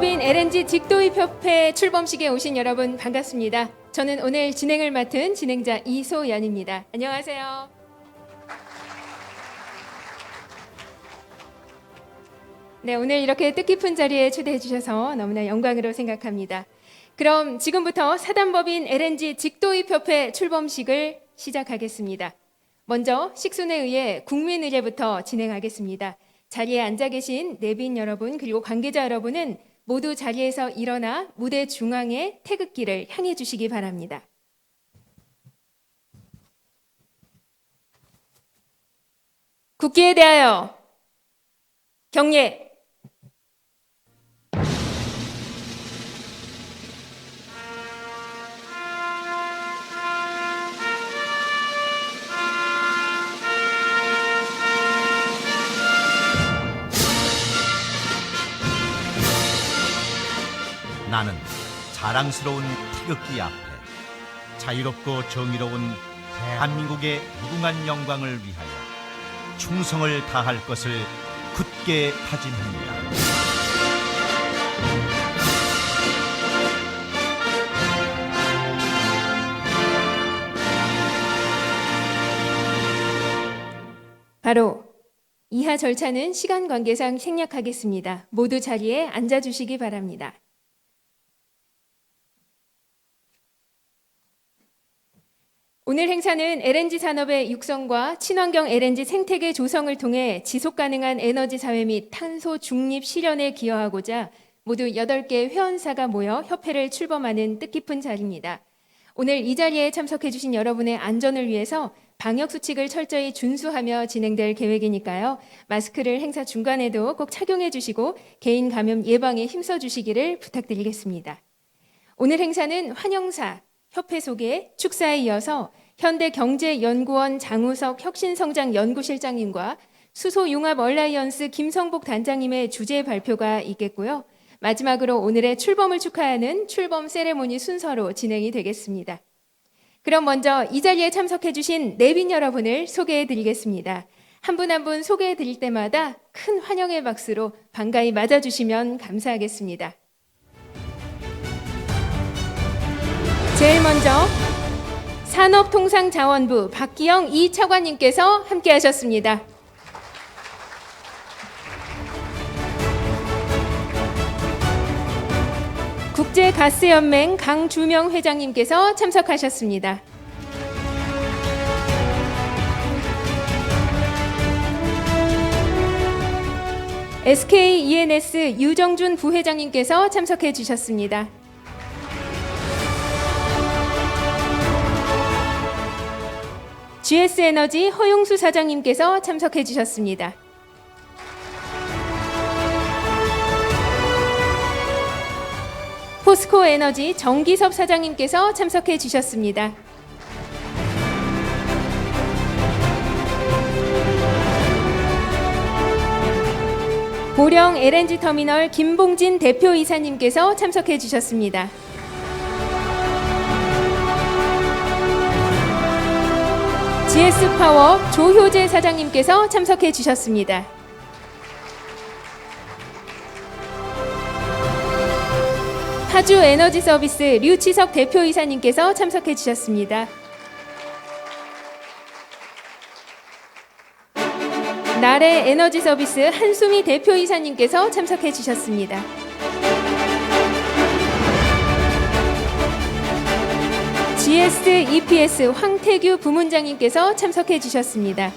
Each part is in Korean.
사단법인 LNG 직도입협회 출범식에 오신 여러분 반갑습니다. 저는 오늘 진행을 맡은 진행자 이소연입니다. 안녕하세요. 네, 오늘 이렇게 뜻깊은 자리에 초대해 주셔서 너무나 영광으로 생각합니다. 그럼 지금부터 사단법인 LNG 직도입협회 출범식을 시작하겠습니다. 먼저 식순에 의해 국민의례부터 진행하겠습니다. 자리에 앉아 계신 내빈 여러분 그리고 관계자 여러분은 모두 자리에서 일어나 무대 중앙에 태극기를 향해 주시기 바랍니다. 국기에 대하여 경례. 나는 자랑스러운 태극기 앞에 자유롭고 정의로운 대한민국의 무궁한 영광을 위하여 충성을 다할 것을 굳게 다짐합니다. 바로 이하 절차는 시간 관계상 생략하겠습니다. 모두 자리에 앉아주시기 바랍니다. 오늘 행사는 LNG 산업의 육성과 친환경 LNG 생태계 조성을 통해 지속가능한 에너지 사회 및 탄소 중립 실현에 기여하고자 모두 8개 회원사가 모여 협회를 출범하는 뜻깊은 자리입니다. 오늘 이 자리에 참석해 주신 여러분의 안전을 위해서 방역수칙을 철저히 준수하며 진행될 계획이니까요. 마스크를 행사 중간에도 꼭 착용해 주시고 개인 감염 예방에 힘써 주시기를 부탁드리겠습니다. 오늘 행사는 환영사, 협회 소개, 축사에 이어서 현대경제연구원 장우석 혁신성장연구실장님과 수소융합 얼라이언스 김성복 단장님의 주제 발표가 있겠고요. 마지막으로 오늘의 출범을 축하하는 출범 세레모니 순서로 진행이 되겠습니다. 그럼 먼저 이 자리에 참석해 주신 내빈 여러분을 소개해 드리겠습니다. 한 분 한 분 소개해 드릴 때마다 큰 환영의 박수로 반가이 맞아주시면 감사하겠습니다. 제일 먼저 산업통상자원부 박기영 2차관님께서 함께 하셨습니다. 국제가스연맹 강주명 회장님께서 참석하셨습니다. SKENS 유정준 부회장님께서 참석해 주셨습니다. GS에너지 허용수 사장님께서 참석해 주셨습니다. 포스코에너지 정기섭 사장님께서 참석해 주셨습니다. 보령 LNG터미널 김봉진 대표이사님께서 참석해 주셨습니다. GS파워 조효재 사장님께서 참석해 주셨습니다. 파주 에너지 서비스 류치석 대표이사님께서 참석해 주셨습니다. 나래 에너지 서비스 한수미 대표이사님께서 참석해 주셨습니다. GS EPS 황태규 부문장님께서 참석해 주셨습니다.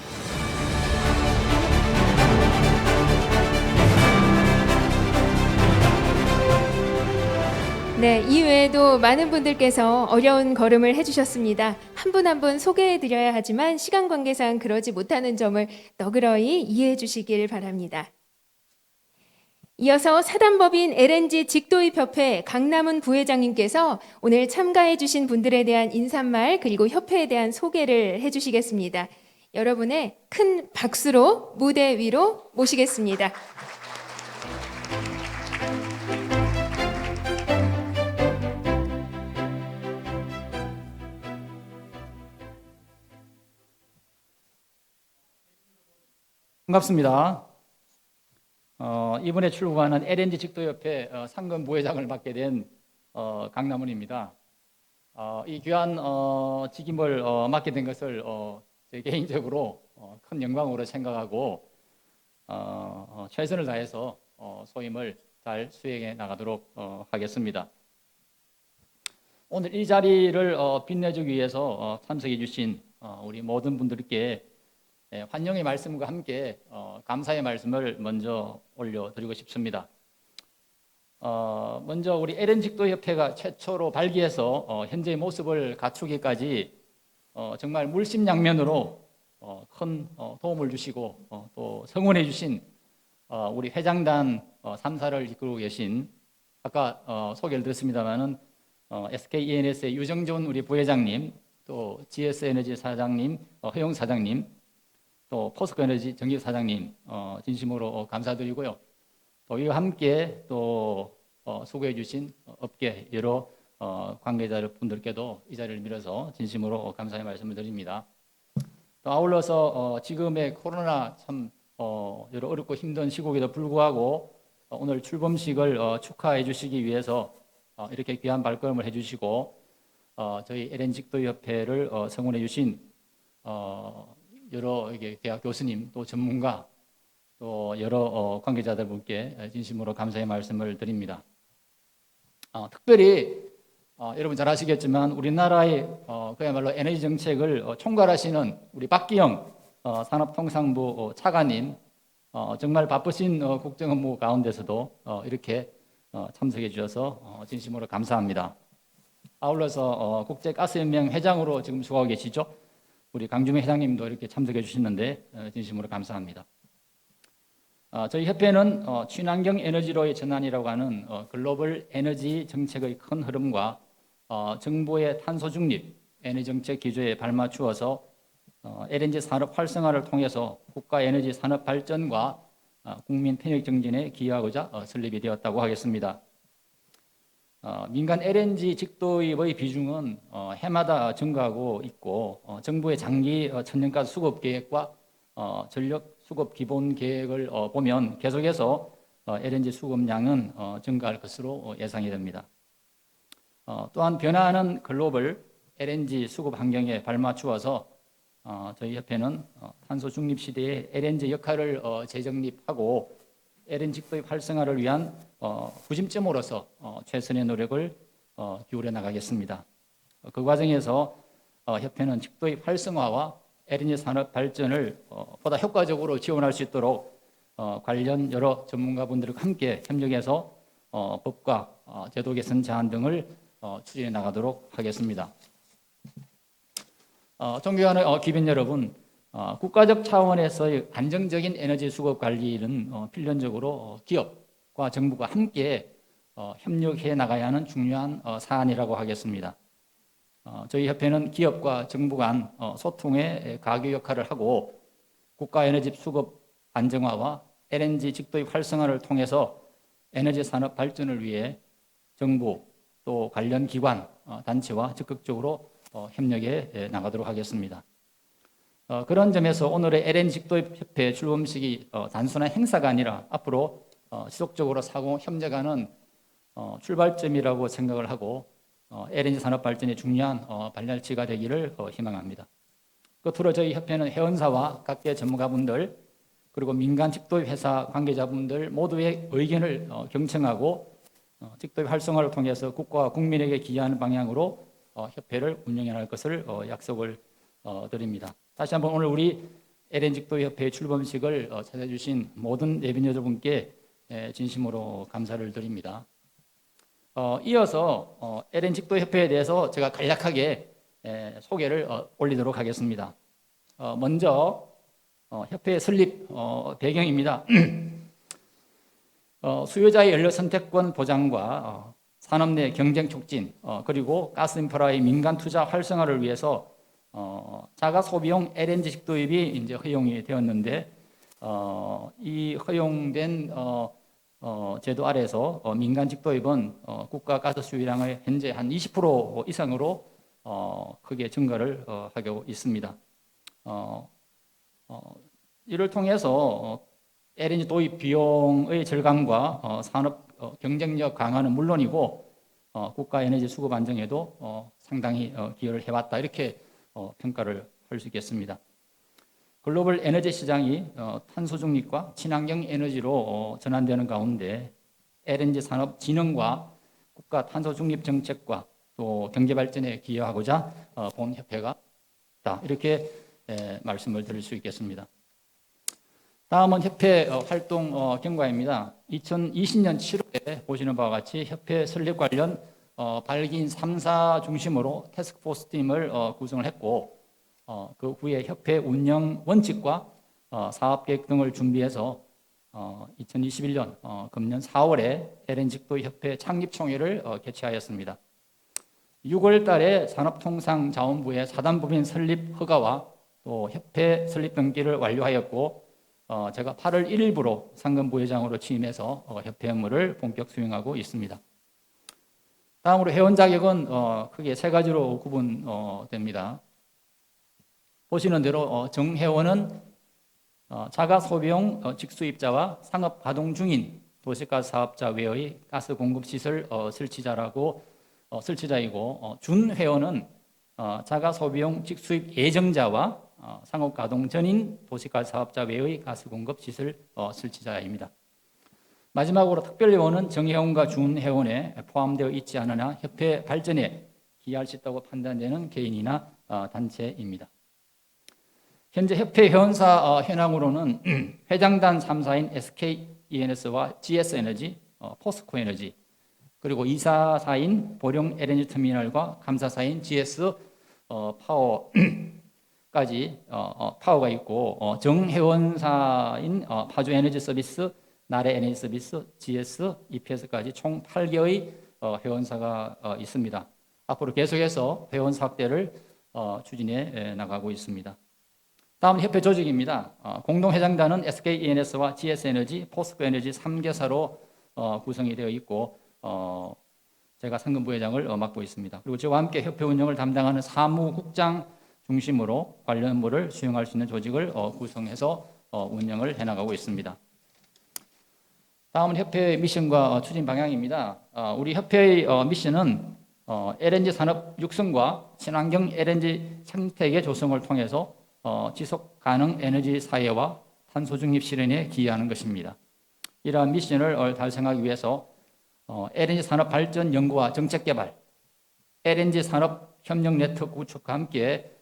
네, 이외에도 많은 분들께서 어려운 걸음을 해주셨습니다. 한 분 한 분 소개해드려야 하지만 시간 관계상 그러지 못하는 점을 너그러이 이해해 주시길 바랍니다. 이어서 사단법인 LNG 직도입협회 강남훈 부회장님께서 오늘 참가해 주신 분들에 대한 인사말 그리고 협회에 대한 소개를 해주시겠습니다. 여러분의 큰 박수로 무대 위로 모시겠습니다. 반갑습니다. 이번에 출범하는 LNG 직도협회 상근 부회장을 맡게 된 강남원입니다. 이 귀한 직임을 맡게 된 것을 제 개인적으로 큰 영광으로 생각하고 최선을 다해서 소임을 잘 수행해 나가도록 하겠습니다. 오늘 이 자리를 빛내주기 위해서 참석해 주신 우리 모든 분들께 환영의 말씀과 함께 감사의 말씀을 먼저 올려드리고 싶습니다. 먼저 우리 LN직도협회가 최초로 발기해서 현재의 모습을 갖추기까지 정말 물심양면으로 큰 도움을 주시고 또 성원해 주신 우리 회장단 3사를 이끌고 계신 아까 소개를 드렸습니다마는 SKENS의 유정존 우리 부회장님, 또 GS에너지 사장님, 허용 사장님, 또 포스코에너지 정기 사장님 진심으로 감사드리고요. 또 이와 함께 또 수고해 주신 업계 여러 관계자분들께도 이 자리를 빌어서 진심으로 감사의 말씀을 드립니다. 또 아울러서 지금의 코로나 참 여러 어렵고 힘든 시국에도 불구하고 오늘 출범식을 축하해 주시기 위해서 이렇게 귀한 발걸음을 해 주시고 저희 LN직도협회를 성원해 주신 여러 대학 교수님 또 전문가 또 여러 관계자들분께 진심으로 감사의 말씀을 드립니다. 특별히 여러분 잘 아시겠지만 우리나라의 그야말로 에너지 정책을 총괄하시는 우리 박기영 산업통상부 차관님 정말 바쁘신 국정업무 가운데서도 이렇게 참석해 주셔서 진심으로 감사합니다. 아울러서 국제가스연맹 회장으로 지금 수고하고 계시죠? 우리 강주명 회장님도 이렇게 참석해 주시는데 진심으로 감사합니다. 저희 협회는 친환경 에너지로의 전환이라고 하는 글로벌 에너지 정책의 큰 흐름과 정부의 탄소 중립 에너지 정책 기조에 발맞추어서 LNG 산업 활성화를 통해서 국가 에너지 산업 발전과 국민 편익 증진에 기여하고자 설립이 되었다고 하겠습니다. 민간 LNG 직도입의 비중은 해마다 증가하고 있고 정부의 장기 천년가스 수급 계획과 전력 수급 기본 계획을 보면 계속해서 LNG 수급량은 증가할 것으로 예상이 됩니다. 또한 변화하는 글로벌 LNG 수급 환경에 발맞추어서 저희 협회는 탄소 중립 시대의 LNG 역할을 재정립하고 LNG 직도입 활성화를 위한 구심점으로서 최선의 노력을 기울여 나가겠습니다. 그 과정에서 협회는 직도입 활성화와 LNG 산업 발전을 보다 효과적으로 지원할 수 있도록 관련 여러 전문가분들과 함께 협력해서 법과 제도 개선 제안 등을 추진해 나가도록 하겠습니다. 존경하는 기빈 여러분, 국가적 차원에서의 안정적인 에너지 수급 관리는 필연적으로 기업과 정부가 함께 협력해 나가야 하는 중요한 사안이라고 하겠습니다. 저희 협회는 기업과 정부 간 소통의 가교 역할을 하고 국가 에너지 수급 안정화와 LNG 직도입 활성화를 통해서 에너지 산업 발전을 위해 정부 또 관련 기관, 단체와 적극적으로 협력해 나가도록 하겠습니다. 그런 점에서 오늘의 LNG 직도협회 출범식이 단순한 행사가 아니라 앞으로 지속적으로 상호 협력하는 출발점이라고 생각을 하고 LNG 산업 발전에 중요한 발랄치가 되기를 희망합니다. 끝으로 저희 협회는 회원사와 각계 전문가분들 그리고 민간 직도협 회사 관계자분들 모두의 의견을 경청하고 직도협 활성화를 통해서 국가와 국민에게 기여하는 방향으로 협회를 운영해 나갈 것을 약속을 드립니다. 다시 한번 오늘 우리 LNG 직도협회 출범식을 찾아주신 모든 예빈 여러분께 진심으로 감사를 드립니다. 이어서 LNG 직도협회에 대해서 제가 간략하게 소개를 올리도록 하겠습니다. 먼저 협회 설립 배경입니다. 수요자의 연료 선택권 보장과 산업 내 경쟁 촉진 그리고 가스 인프라의 민간 투자 활성화를 위해서 자가 소비용 LNG 직도입이 이제 허용이 되었는데 이 허용된 제도 아래에서 민간 직도입은 국가 가스 수요량의 현재 한 20% 이상으로 크게 증가를 하고 있습니다. 이를 통해서 LNG 도입 비용의 절감과 산업 경쟁력 강화는 물론이고 국가 에너지 수급 안정에도 상당히 기여를 해왔다 이렇게 평가를 할 수 있겠습니다. 글로벌 에너지 시장이 탄소 중립과 친환경 에너지로 전환되는 가운데 LNG 산업 진흥과 국가 탄소 중립 정책과 또 경제 발전에 기여하고자 본 협회가 있다 이렇게 말씀을 드릴 수 있겠습니다. 다음은 협회 활동 경과입니다. 2020년 7월에 보시는 바와 같이 협회 설립 관련 발기인 3사 중심으로 태스크포스 팀을 구성을 했고 그 후에 협회 운영 원칙과 사업계획 등을 준비해서 2021년 금년 4월에 LN직도 협회 창립총회를 개최하였습니다. 6월 달에 산업통상자원부의 사단법인 설립 허가와 또 협회 설립 등기를 완료하였고 제가 8월 1일부로 상근 부회장으로 취임해서 협회 업무를 본격 수행하고 있습니다. 다음으로 회원 자격은 크게 세 가지로 구분됩니다. 보시는 대로 정회원은 자가 소비용 직수입자와 상업 가동 중인 도시가스 사업자 외의 가스 공급 시설 설치자이고 준회원은 자가 소비용 직수입 예정자와 상업 가동 전인 도시가스 사업자 외의 가스 공급 시설 설치자입니다. 마지막으로 특별회원은 정회원과 준회원에 포함되어 있지 않으나 협회 발전에 기여할 수 있다고 판단되는 개인이나 단체입니다. 현재 협회 회원사 현황으로는 회장단 3사인 SKENS와 GS에너지, 포스코에너지, 그리고 이사사인 보령 LNG터미널과 감사사인 GS 파워까지 파워가 있고 정회원사인 파주에너지서비스, 나래에너지서비스, GS, EPS까지 총 8개의 회원사가 있습니다. 앞으로 계속해서 회원사 확대를 추진해 나가고 있습니다. 다음 협회 조직입니다. 공동회장단은 SKENS와 GS에너지, 포스코에너지 3개사로 구성이 되어 있고 제가 상근 부회장을 맡고 있습니다. 그리고 저와 함께 협회 운영을 담당하는 사무국장 중심으로 관련 업무를 수행할 수 있는 조직을 구성해서 운영을 해나가고 있습니다. 다음은 협회의 미션과 추진 방향입니다. 우리 협회의 미션은 LNG 산업 육성과 친환경 LNG 생태계 조성을 통해서 지속 가능 에너지 사회와 탄소 중립 실현에 기여하는 것입니다. 이러한 미션을 달성하기 위해서 LNG 산업 발전 연구와 정책 개발, LNG 산업 협력 네트워크 구축과 함께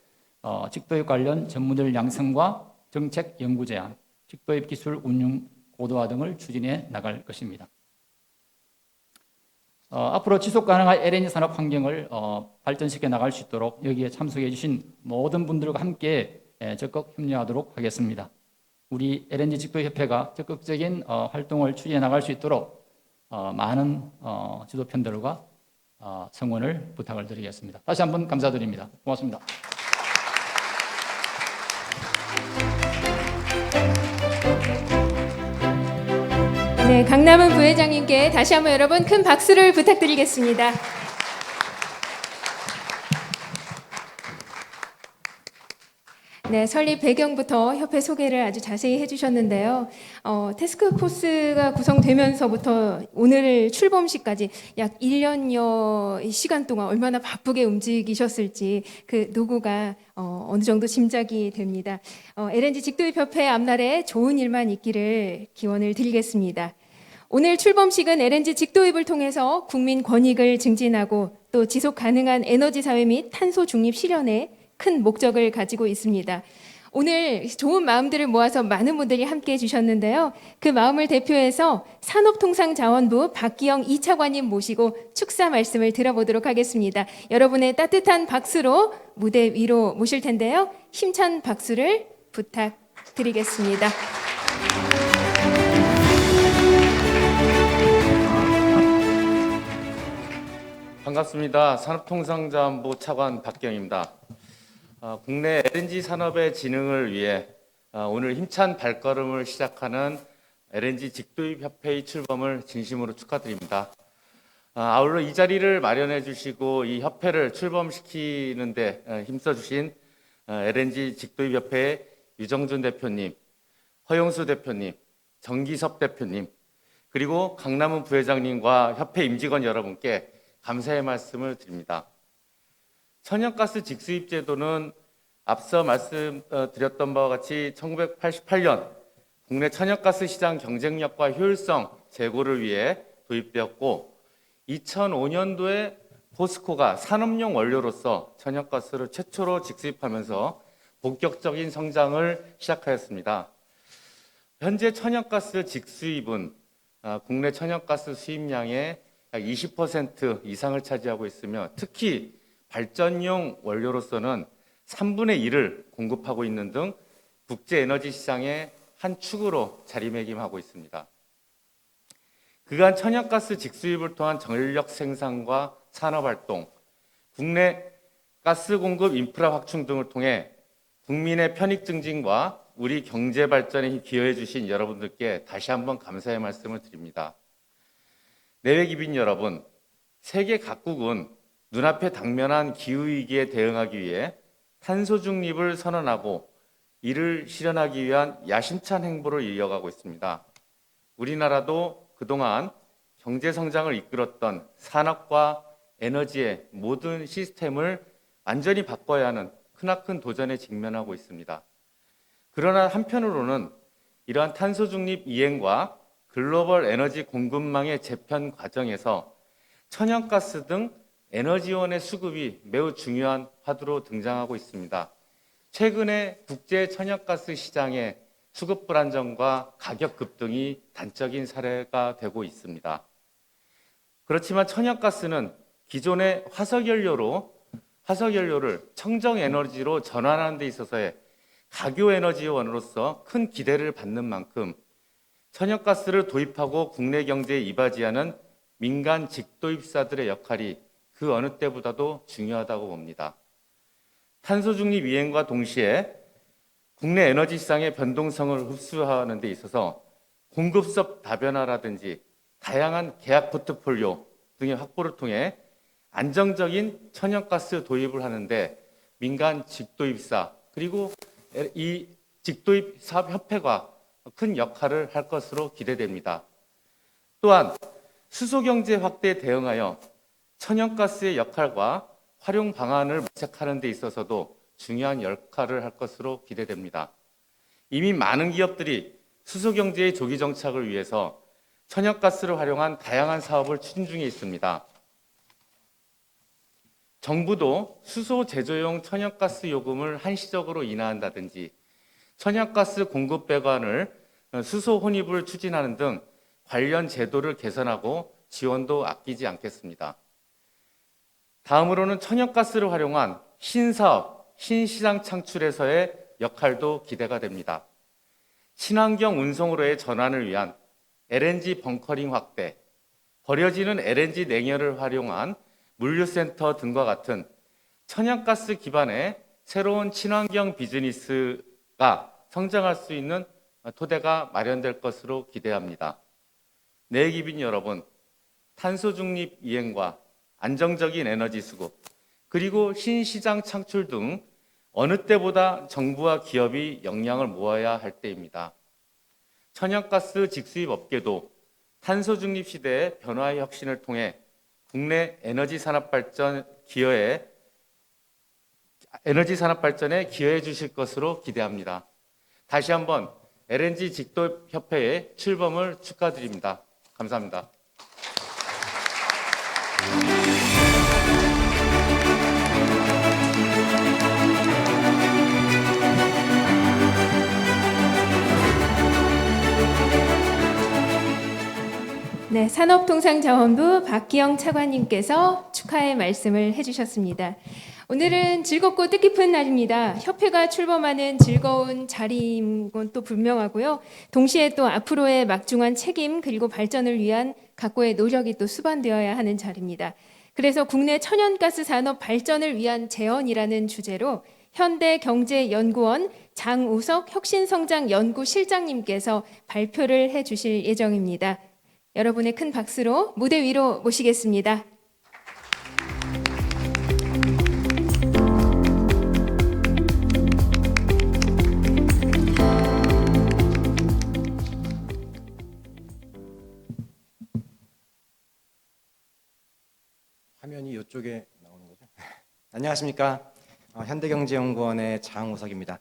직도입 관련 전문들 양성과 정책 연구 제안, 직도입 기술 운용 고도화 등을 추진해 나갈 것입니다. 앞으로 지속 가능한 LNG 산업 환경을 발전시켜 나갈 수 있도록 여기에 참석해 주신 모든 분들과 함께 적극 협력하도록 하겠습니다. 우리 LNG 직도협회가 적극적인 활동을 추진해 나갈 수 있도록 많은 지도편들과 성원을 부탁을 드리겠습니다. 다시 한번 감사드립니다. 고맙습니다. 네, 강남은 부회장님께 다시 한번 여러분 큰 박수를 부탁드리겠습니다. 네, 설립 배경부터 협회 소개를 아주 자세히 해주셨는데요. 태스크포스가 구성되면서부터 오늘 출범식까지 약 1년여 시간 동안 얼마나 바쁘게 움직이셨을지 그 노고가 어느 정도 짐작이 됩니다. LNG 직도입협회 앞날에 좋은 일만 있기를 기원을 드리겠습니다. 오늘 출범식은 LNG 직도입을 통해서 국민 권익을 증진하고 또 지속 가능한 에너지 사회 및 탄소 중립 실현에 큰 목적을 가지고 있습니다. 오늘 좋은 마음들을 모아서 많은 분들이 함께해 주셨는데요. 그 마음을 대표해서 산업통상자원부 박기영 2차관님 모시고 축사 말씀을 들어보도록 하겠습니다. 여러분의 따뜻한 박수로 무대 위로 모실 텐데요. 힘찬 박수를 부탁드리겠습니다. 반갑습니다. 산업통상자원부 차관 박경입니다. 국내 LNG 산업의 진흥을 위해 오늘 힘찬 발걸음을 시작하는 LNG 직도입 협회의 출범을 진심으로 축하드립니다. 아울러 이 자리를 마련해 주시고 이 협회를 출범시키는데 힘써 주신 LNG 직도입 협회의 유정준 대표님, 허영수 대표님, 정기섭 대표님, 그리고 강남훈 부회장님과 협회 임직원 여러분께 감사의 말씀을 드립니다. 천연가스 직수입 제도는 앞서 말씀드렸던 바와 같이 1988년 국내 천연가스 시장 경쟁력과 효율성 제고를 위해 도입되었고 2005년도에 포스코가 산업용 원료로서 천연가스를 최초로 직수입하면서 본격적인 성장을 시작하였습니다. 현재 천연가스 직수입은 국내 천연가스 수입량의 약 20% 이상을 차지하고 있으며 특히 발전용 원료로서는 3분의 1을 공급하고 있는 등 국제 에너지 시장의 한 축으로 자리매김하고 있습니다. 그간 천연가스 직수입을 통한 전력 생산과 산업활동, 국내 가스 공급 인프라 확충 등을 통해 국민의 편익 증진과 우리 경제 발전에 기여해 주신 여러분들께 다시 한번 감사의 말씀을 드립니다. 내외 기빈 여러분, 세계 각국은 눈앞에 당면한 기후위기에 대응하기 위해 탄소 중립을 선언하고 이를 실현하기 위한 야심찬 행보를 이어가고 있습니다. 우리나라도 그동안 경제 성장을 이끌었던 산업과 에너지의 모든 시스템을 완전히 바꿔야 하는 크나큰 도전에 직면하고 있습니다. 그러나 한편으로는 이러한 탄소 중립 이행과 글로벌 에너지 공급망의 재편 과정에서 천연가스 등 에너지원의 수급이 매우 중요한 화두로 등장하고 있습니다. 최근에 국제 천연가스 시장의 수급 불안정과 가격 급등이 단적인 사례가 되고 있습니다. 그렇지만 천연가스는 기존의 화석연료를 청정에너지로 전환하는 데 있어서의 가교에너지원으로서 큰 기대를 받는 만큼 천연가스를 도입하고 국내 경제에 이바지하는 민간 직도입사들의 역할이 그 어느 때보다도 중요하다고 봅니다. 탄소 중립 이행과 동시에 국내 에너지 시장의 변동성을 흡수하는 데 있어서 공급섭 다변화라든지 다양한 계약 포트폴리오 등의 확보를 통해 안정적인 천연가스 도입을 하는데 민간 직도입사 그리고 이 직도입 사업협회가 큰 역할을 할 것으로 기대됩니다. 또한 수소경제 확대에 대응하여 천연가스의 역할과 활용 방안을 모색하는 데 있어서도 중요한 역할을 할 것으로 기대됩니다. 이미 많은 기업들이 수소경제의 조기 정착을 위해서 천연가스를 활용한 다양한 사업을 추진 중에 있습니다. 정부도 수소 제조용 천연가스 요금을 한시적으로 인하한다든지 천연가스 공급 배관을 수소 혼입을 추진하는 등 관련 제도를 개선하고 지원도 아끼지 않겠습니다. 다음으로는 천연가스를 활용한 신사업, 신시장 창출에서의 역할도 기대가 됩니다. 친환경 운송으로의 전환을 위한 LNG 벙커링 확대, 버려지는 LNG 냉열을 활용한 물류센터 등과 같은 천연가스 기반의 새로운 친환경 비즈니스가 성장할 수 있는 토대가 마련될 것으로 기대합니다. 내기빈 여러분, 탄소 중립 이행과 안정적인 에너지 수급, 그리고 신시장 창출 등 어느 때보다 정부와 기업이 역량을 모아야 할 때입니다. 천연가스 직수입 업계도 탄소 중립 시대의 변화의 혁신을 통해 국내 에너지 산업 발전에 기여해 주실 것으로 기대합니다. 다시 한번 LNG 직도입 협회의 출범을 축하드립니다. 감사합니다. 네, 산업통상자원부 박기영 차관님께서 축하의 말씀을 해주셨습니다. 오늘은 즐겁고 뜻깊은 날입니다. 협회가 출범하는 즐거운 자리인 건 또 분명하고요. 동시에 또 앞으로의 막중한 책임 그리고 발전을 위한 각고의 노력이 또 수반되어야 하는 자리입니다. 그래서 국내 천연가스 산업 발전을 위한 재원이라는 주제로 현대경제연구원 장우석 혁신성장연구실장님께서 발표를 해주실 예정입니다. 여러분의 큰 박수로 무대 위로 모시겠습니다. 화면이 이쪽에 나오는 거죠? 안녕하십니까? 현대경제연구원의 장우석입니다.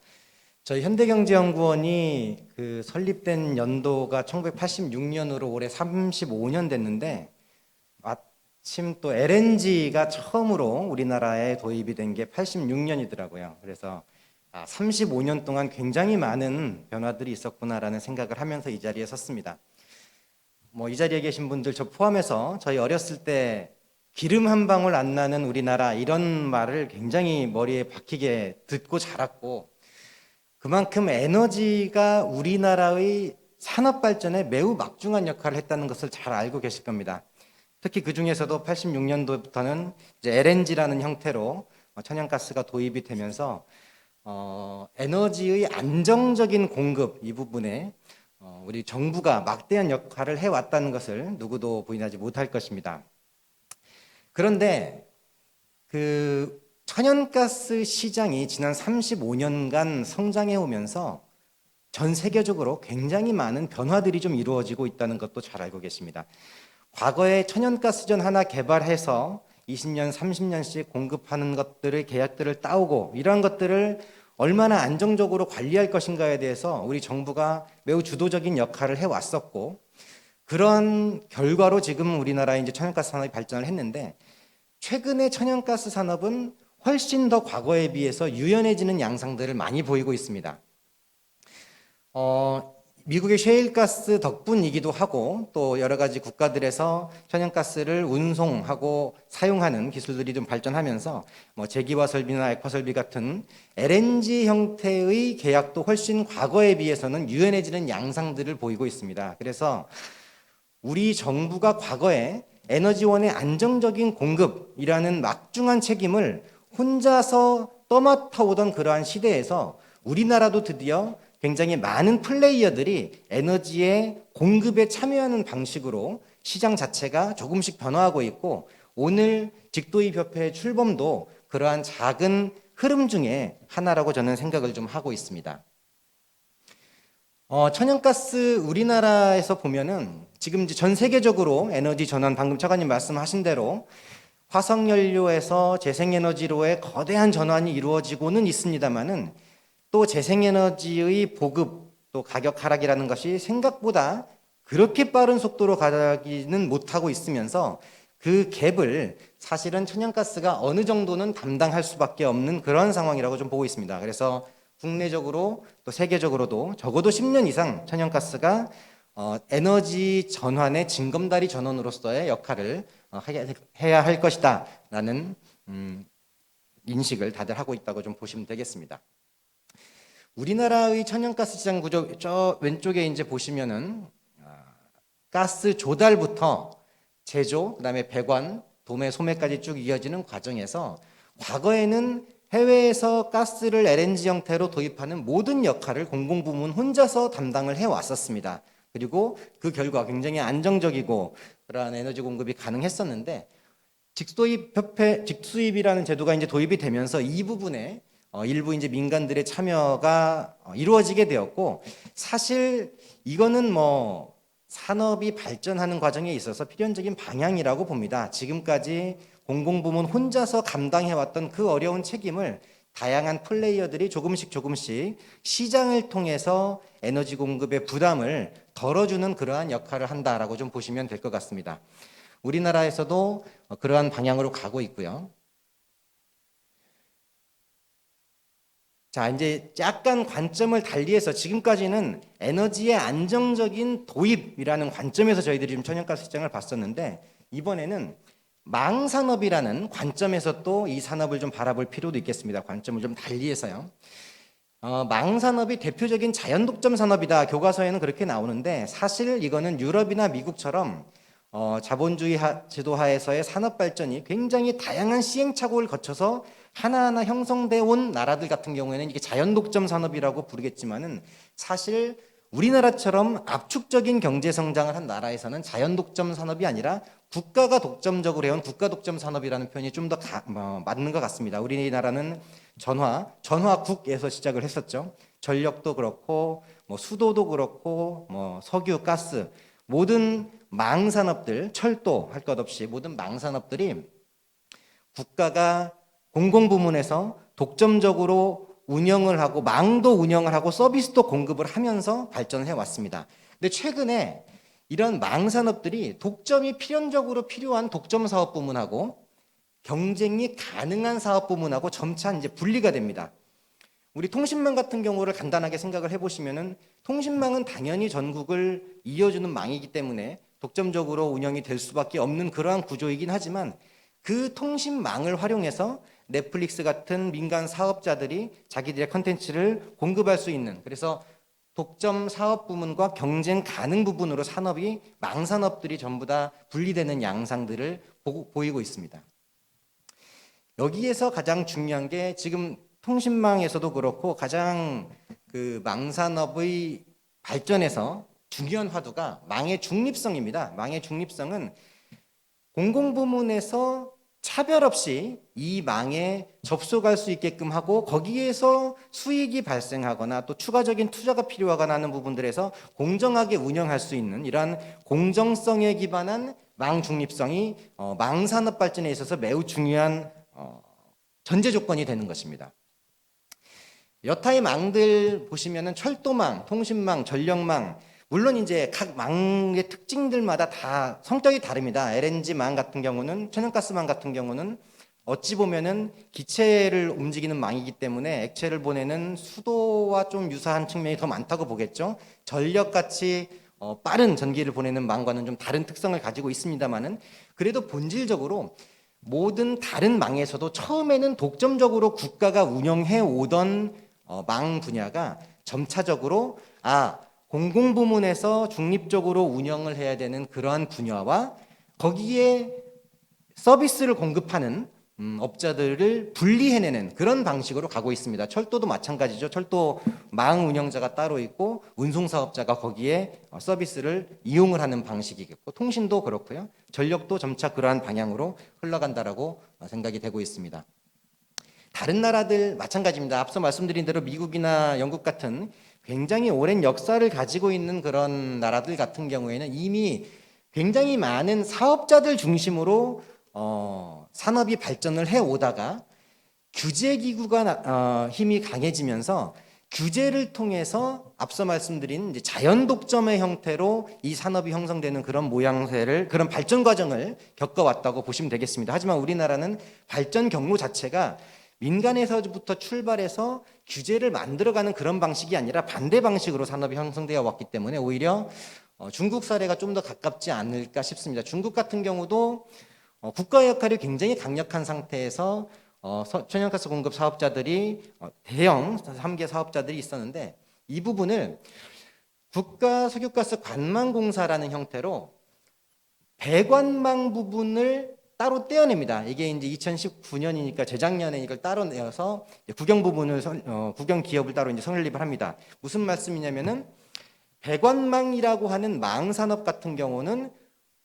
저희 현대경제연구원이 그 설립된 연도가 1986년으로 올해 35년 됐는데 마침 또 LNG가 처음으로 우리나라에 도입이 된 게 86년이더라고요. 그래서 35년 동안 굉장히 많은 변화들이 있었구나라는 생각을 하면서 이 자리에 섰습니다. 이 자리에 계신 분들 저 포함해서 저희 어렸을 때 기름 한 방울 안 나는 우리나라 이런 말을 굉장히 머리에 박히게 듣고 자랐고, 그만큼 에너지가 우리나라의 산업 발전에 매우 막중한 역할을 했다는 것을 잘 알고 계실 겁니다. 특히 그 중에서도 86년도부터는 이제 LNG라는 형태로 천연가스가 도입이 되면서 에너지의 안정적인 공급 이 부분에 우리 정부가 막대한 역할을 해왔다는 것을 누구도 부인하지 못할 것입니다. 그런데 그 천연가스 시장이 지난 35년간 성장해 오면서 전 세계적으로 굉장히 많은 변화들이 좀 이루어지고 있다는 것도 잘 알고 계십니다. 과거에 천연가스전 하나 개발해서 20년, 30년씩 공급하는 것들의 계약들을 따오고 이러한 것들을 얼마나 안정적으로 관리할 것인가에 대해서 우리 정부가 매우 주도적인 역할을 해왔었고, 그런 결과로 지금 우리나라의 이제 천연가스 산업이 발전을 했는데, 최근에 천연가스 산업은 훨씬 더 과거에 비해서 유연해지는 양상들을 많이 보이고 있습니다. 미국의 셰일가스 덕분이기도 하고 또 여러 가지 국가들에서 천연가스를 운송하고 사용하는 기술들이 좀 발전하면서 제기화 설비나 액화 설비 같은 LNG 형태의 계약도 훨씬 과거에 비해서는 유연해지는 양상들을 보이고 있습니다. 그래서 우리 정부가 과거에 에너지원의 안정적인 공급이라는 막중한 책임을 혼자서 떠맡아 오던 그러한 시대에서 우리나라도 드디어 굉장히 많은 플레이어들이 에너지의 공급에 참여하는 방식으로 시장 자체가 조금씩 변화하고 있고, 오늘 직도입협회의 출범도 그러한 작은 흐름 중에 하나라고 저는 생각을 좀 하고 있습니다. 천연가스 우리나라에서 보면은 지금 이제 전 세계적으로 에너지 전환, 방금 차관님 말씀하신 대로 화석연료에서 재생에너지로의 거대한 전환이 이루어지고는 있습니다만은 또 재생에너지의 보급, 또 가격 하락이라는 것이 생각보다 그렇게 빠른 속도로 가기는 못하고 있으면서 그 갭을 사실은 천연가스가 어느 정도는 담당할 수밖에 없는 그런 상황이라고 좀 보고 있습니다. 그래서 국내적으로 또 세계적으로도 적어도 10년 이상 천연가스가 에너지 전환의 징검다리 전원으로서의 역할을 해야 할 것이다 라는 인식을 다들 하고 있다고 좀 보시면 되겠습니다. 우리나라의 천연가스 시장 구조 저 왼쪽에 이제 보시면은 가스 조달부터 제조, 그다음에 배관, 도매, 소매까지 쭉 이어지는 과정에서 과거에는 해외에서 가스를 LNG 형태로 도입하는 모든 역할을 공공부문 혼자서 담당을 해왔었습니다. 그리고 그 결과 굉장히 안정적이고 그러한 에너지 공급이 가능했었는데, 직수입이라는 제도가 이제 도입이 되면서 이 부분에 일부 이제 민간들의 참여가 이루어지게 되었고, 사실 이거는 산업이 발전하는 과정에 있어서 필연적인 방향이라고 봅니다. 지금까지 공공부문 혼자서 감당해왔던 그 어려운 책임을 다양한 플레이어들이 조금씩 시장을 통해서 에너지 공급의 부담을 덜어주는 그러한 역할을 한다라고 좀 보시면 될 것 같습니다. 우리나라에서도 그러한 방향으로 가고 있고요. 자, 이제 약간 관점을 달리해서 지금까지는 에너지의 안정적인 도입이라는 관점에서 저희들이 좀 천연가스 시장을 봤었는데, 이번에는 망산업이라는 관점에서 또 이 산업을 좀 바라볼 필요도 있겠습니다. 관점을 좀 달리해서요. 망산업이 대표적인 자연독점 산업이다. 교과서에는 그렇게 나오는데, 사실 이거는 유럽이나 미국처럼 자본주의 제도하에서의 산업 발전이 굉장히 다양한 시행착오를 거쳐서 하나하나 형성돼 온 나라들 같은 경우에는 이게 자연독점 산업이라고 부르겠지만은, 사실 우리나라처럼 압축적인 경제 성장을 한 나라에서는 자연독점 산업이 아니라 국가가 독점적으로 해온 국가독점 산업이라는 표현이 좀 더 맞는 것 같습니다. 우리나라는 전화국에서 시작을 했었죠. 전력도 그렇고 수도도 그렇고 석유, 가스, 모든 망산업들, 철도 할 것 없이 모든 망산업들이 국가가 공공부문에서 독점적으로 운영을 하고 망도 운영을 하고 서비스도 공급을 하면서 발전해 왔습니다. 근데 최근에 이런 망산업들이 독점이 필연적으로 필요한 독점 사업 부문하고 경쟁이 가능한 사업 부문하고 점차 이제 분리가 됩니다. 우리 통신망 같은 경우를 간단하게 생각을 해보시면은 통신망은 당연히 전국을 이어주는 망이기 때문에 독점적으로 운영이 될 수밖에 없는 그러한 구조이긴 하지만 그 통신망을 활용해서 넷플릭스 같은 민간 사업자들이 자기들의 컨텐츠를 공급할 수 있는, 그래서 독점 사업 부문과 경쟁 가능 부분으로 산업이 망산업들이 전부 다 분리되는 양상들을 보이고 있습니다. 여기에서 가장 중요한 게 지금 통신망에서도 그렇고 가장 그 망산업의 발전에서 중요한 화두가 망의 중립성입니다. 망의 중립성은 공공부문에서 차별 없이 이 망에 접속할 수 있게끔 하고 거기에서 수익이 발생하거나 또 추가적인 투자가 필요하거나 하는 부분들에서 공정하게 운영할 수 있는 이러한 공정성에 기반한 망 중립성이 망산업 발전에 있어서 매우 중요한 전제 조건이 되는 것입니다. 여타의 망들 보시면은 철도망, 통신망, 전력망, 물론 이제 각 망의 특징들마다 다 성격이 다릅니다. LNG망 같은 경우는, 천연가스망 같은 경우는 어찌 보면은 기체를 움직이는 망이기 때문에 액체를 보내는 수도와 좀 유사한 측면이 더 많다고 보겠죠. 전력같이 빠른 전기를 보내는 망과는 좀 다른 특성을 가지고 있습니다만은 그래도 본질적으로 모든 다른 망에서도 처음에는 독점적으로 국가가 운영해 오던 망 분야가 점차적으로 공공부문에서 중립적으로 운영을 해야 되는 그러한 분야와 거기에 서비스를 공급하는 업자들을 분리해내는 그런 방식으로 가고 있습니다. 철도도 마찬가지죠. 철도 망 운영자가 따로 있고 운송사업자가 거기에 서비스를 이용을 하는 방식이겠고 통신도 그렇고요. 전력도 점차 그러한 방향으로 흘러간다라고 생각이 되고 있습니다. 다른 나라들 마찬가지입니다. 앞서 말씀드린 대로 미국이나 영국 같은 굉장히 오랜 역사를 가지고 있는 그런 나라들 같은 경우에는 이미 굉장히 많은 사업자들 중심으로 산업이 발전을 해오다가 규제기구가 힘이 강해지면서 규제를 통해서 앞서 말씀드린 이제 자연 독점의 형태로 이 산업이 형성되는 그런 모양새를, 그런 발전 과정을 겪어왔다고 보시면 되겠습니다. 하지만 우리나라는 발전 경로 자체가 민간에서부터 출발해서 규제를 만들어가는 그런 방식이 아니라 반대 방식으로 산업이 형성되어 왔기 때문에 오히려 중국 사례가 좀 더 가깝지 않을까 싶습니다. 중국 같은 경우도 국가 역할이 굉장히 강력한 상태에서 천연가스 공급 사업자들이 대형 3개 사업자들이 있었는데 이 부분을 국가 석유가스 관망공사라는 형태로 배관망 부분을 따로 떼어냅니다. 이게 이제 2019년이니까 재작년에 이걸 따로 내어서 국영 부분을 국영 기업을 따로 이제 설립을 합니다. 무슨 말씀이냐면은 배관망이라고 하는 망 산업 같은 경우는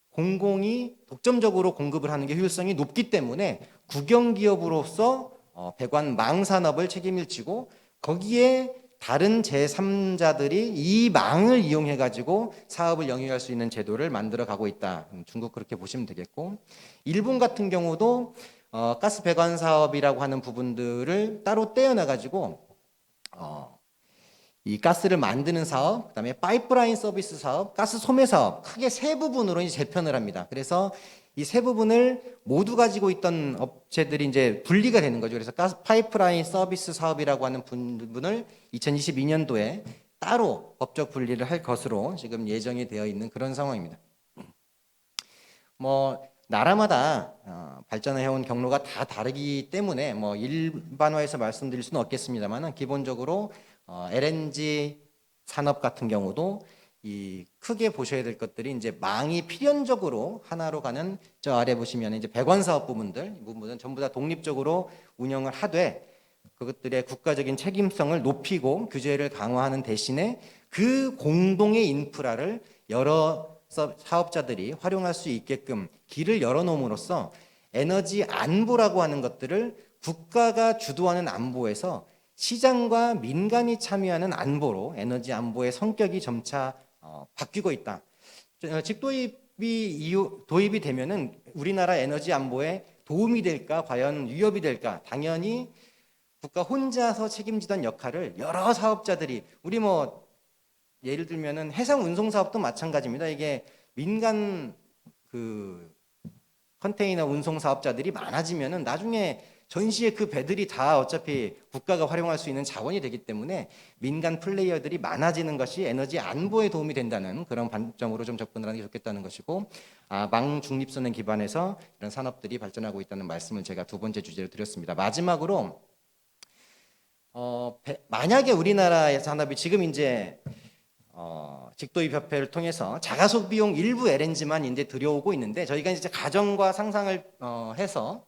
공공이 독점적으로 공급을 하는 게 효율성이 높기 때문에 국영 기업으로서 배관망 산업을 책임을 지고 거기에 다른 제3자들이 이 망을 이용해 가지고 사업을 영위할 수 있는 제도를 만들어 가고 있다. 중국 그렇게 보시면 되겠고, 일본 같은 경우도 가스 배관 사업이라고 하는 부분들을 따로 떼어내 가지고 이 가스를 만드는 사업, 그다음에 파이프라인 서비스 사업, 가스 소매 사업, 크게 세 부분으로 이제 재편을 합니다. 그래서 이 세 부분을 모두 가지고 있던 업체들이 이제 분리가 되는 거죠. 그래서 가스 파이프라인 서비스 사업이라고 하는 부분을 2022년도에 따로 법적 분리를 할 것으로 지금 예정이 되어 있는 그런 상황입니다. 나라마다 발전해온 경로가 다 다르기 때문에 일반화해서 말씀드릴 수는 없겠습니다만 기본적으로 LNG 산업 같은 경우도 이 크게 보셔야 될 것들이 이제 망이 필연적으로 하나로 가는 저 아래 보시면 이제 배관 사업 부분들, 이 부분은 전부 다 독립적으로 운영을 하되 그것들의 국가적인 책임성을 높이고 규제를 강화하는 대신에 그 공동의 인프라를 여러 사업자들이 활용할 수 있게끔 길을 열어놓음으로써 에너지 안보라고 하는 것들을 국가가 주도하는 안보에서 시장과 민간이 참여하는 안보로 에너지 안보의 성격이 점차 바뀌고 있다. 직도입이 도입이 되면은 우리나라 에너지 안보에 도움이 될까, 과연 위협이 될까? 당연히 국가 혼자서 책임지던 역할을 여러 사업자들이, 우리 뭐 예를 들면은 해상 운송 사업도 마찬가지입니다. 이게 민간 그 컨테이너 운송 사업자들이 많아지면은 나중에 전시의 그 배들이 다 어차피 국가가 활용할 수 있는 자원이 되기 때문에 민간 플레이어들이 많아지는 것이 에너지 안보에 도움이 된다는 그런 관점으로 좀 접근을 하는 게 좋겠다는 것이고, 망중립선에 기반해서 이런 산업들이 발전하고 있다는 말씀을 제가 두 번째 주제로 드렸습니다. 마지막으로 만약에 우리나라의 산업이 지금 이제 직도입 협회를 통해서 자가소비용 일부 LNG만 이제 들여오고 있는데, 저희가 이제 가정과 상상을 해서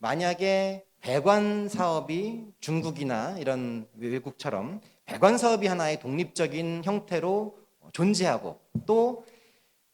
만약에 배관 사업이 중국이나 이런 외국처럼 배관 사업이 하나의 독립적인 형태로 존재하고, 또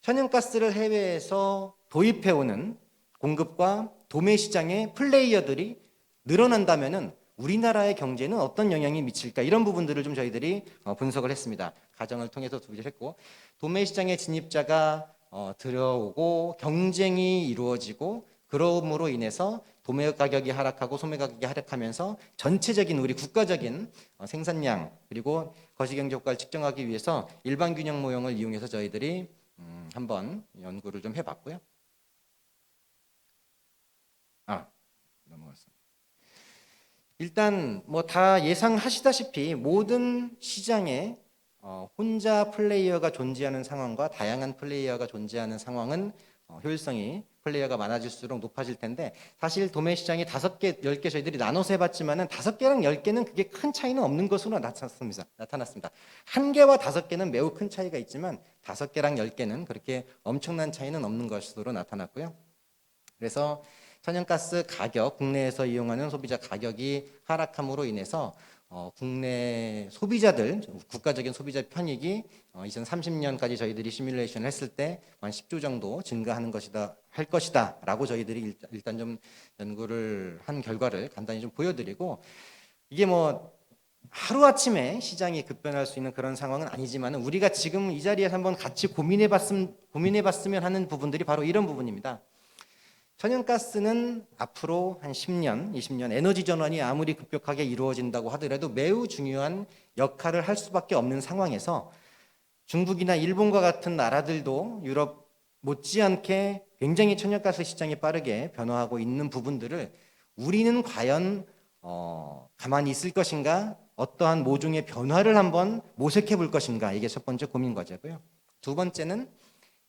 천연가스를 해외에서 도입해오는 공급과 도매 시장의 플레이어들이 늘어난다면은 우리나라의 경제는 어떤 영향이 미칠까, 이런 부분들을 좀 저희들이 분석을 했습니다. 가정을 통해서 분석을 했고, 도매 시장의 진입자가 들어오고 경쟁이 이루어지고, 그러므로 인해서 도매 가격이 하락하고 소매 가격이 하락하면서 전체적인 우리 국가적인 생산량 그리고 거시경제 효과를 측정하기 위해서 일반 균형 모형을 이용해서 저희들이 한번 연구를 좀 해봤고요. 넘어갔습니다. 일단 뭐 다 예상하시다시피 모든 시장에 혼자 플레이어가 존재하는 상황과 다양한 플레이어가 존재하는 상황은 효율성이 플레이어가 많아질수록 높아질 텐데, 사실 도매 시장이 5개, 10개 저희들이 나눠서 해봤지만은 5개랑 10개는 그게 큰 차이는 없는 것으로 나타났습니다. 1개와 5개는 매우 큰 차이가 있지만 5개랑 10개는 그렇게 엄청난 차이는 없는 것으로 나타났고요. 그래서 천연가스 가격, 국내에서 이용하는 소비자 가격이 하락함으로 인해서 국내 소비자들, 국가적인 소비자 편익이 2030년까지 저희들이 시뮬레이션을 했을 때 한 10조 정도 증가하는 할 것이다 라고 저희들이 일단 좀 연구를 한 결과를 간단히 좀 보여드리고, 이게 뭐 하루아침에 시장이 급변할 수 있는 그런 상황은 아니지만 우리가 지금 이 자리에서 한번 같이 고민해봤으면 하는 부분들이 바로 이런 부분입니다. 천연가스는 앞으로 한 10년, 20년 에너지 전환이 아무리 급격하게 이루어진다고 하더라도 매우 중요한 역할을 할 수밖에 없는 상황에서 중국이나 일본과 같은 나라들도 유럽 못지않게 굉장히 천연가스 시장이 빠르게 변화하고 있는 부분들을 우리는 과연 가만히 있을 것인가, 어떠한 모종의 변화를 한번 모색해 볼 것인가, 이게 첫 번째 고민 과제고요. 두 번째는